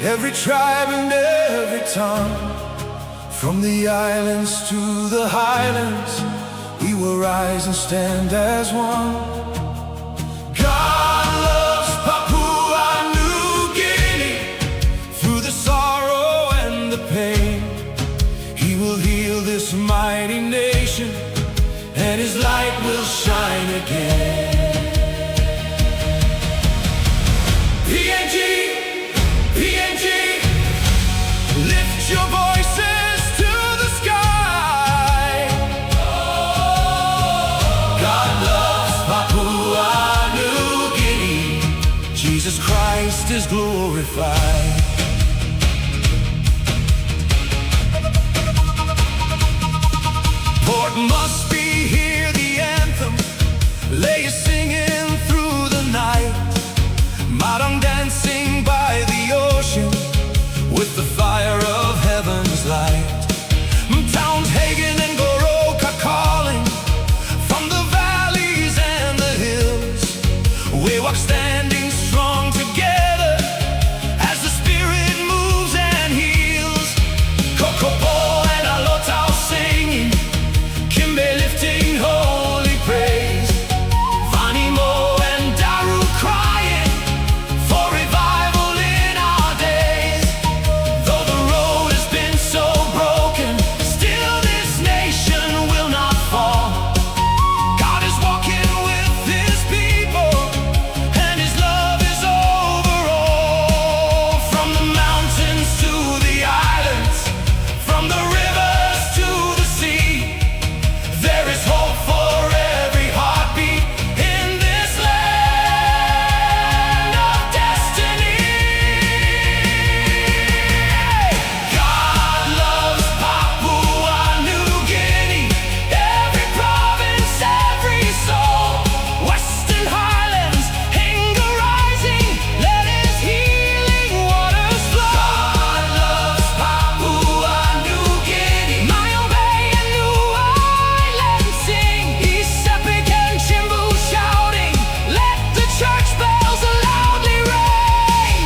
every tribe and every tongue. From the islands to the highlands, we will rise and stand as one. God loves Papua New Guinea. Through the sorrow and the pain, He will heal this mighty nation, and His light will shine again. PNG, PNG, lift your voices to the sky. God loves Papua New Guinea. Jesus Christ is glorified. Port Moresby, hear the anthem, lay singing through the night. Madang dancing by the ocean with the fire of heaven's light. Towns Hagen and Goroka calling from the valleys and the hills. Wewak standing strong together as the Spirit moves and heals. Kokopo and Alotau singing, Kimbe lifting holy praise. Vanimo and Daru crying for revival in our days. Though the road has been so broken, still this nation will not fall. God is walking with His people, and His love is over all. From the mountains to the islands, from the rivers to the sea, there is hope for every heartbeat in this land of destiny. God loves Papua New Guinea, every province, every soul. Western highlands, Hagen rising, let His healing waters flow. God loves Papua New Guinea, Bay and New Island sing. East Epic and Kimbe shouting, let the church bells loudly ring.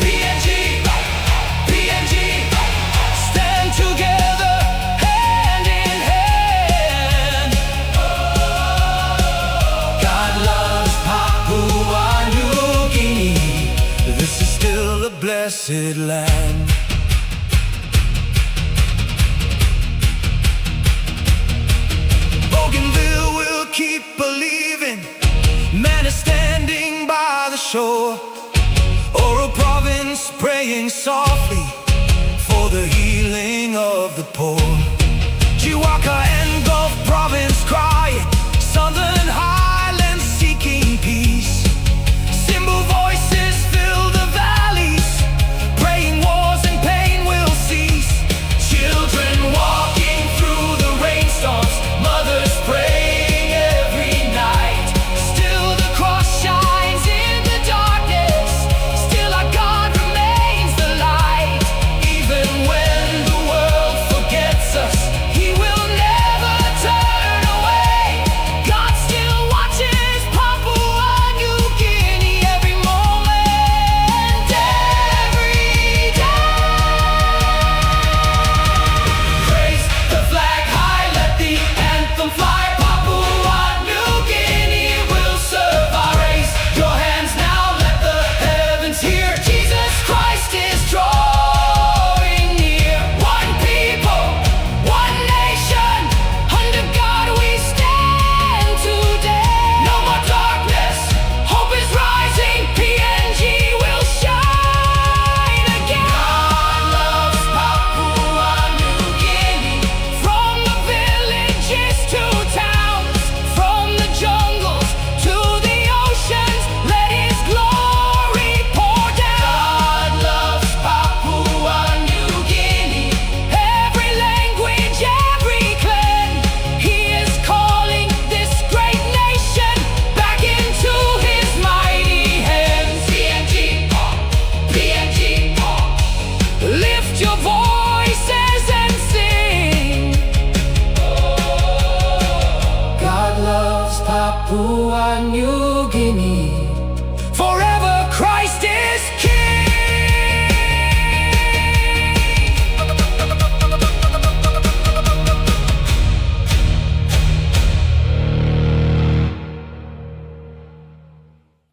PNG, PNG, stand together hand in hand. God loves Papua New Guinea. This is still a blessed land. Bougainville will keep believing. Man is standing by the shore. Oro province praying softly for the healing of the poor.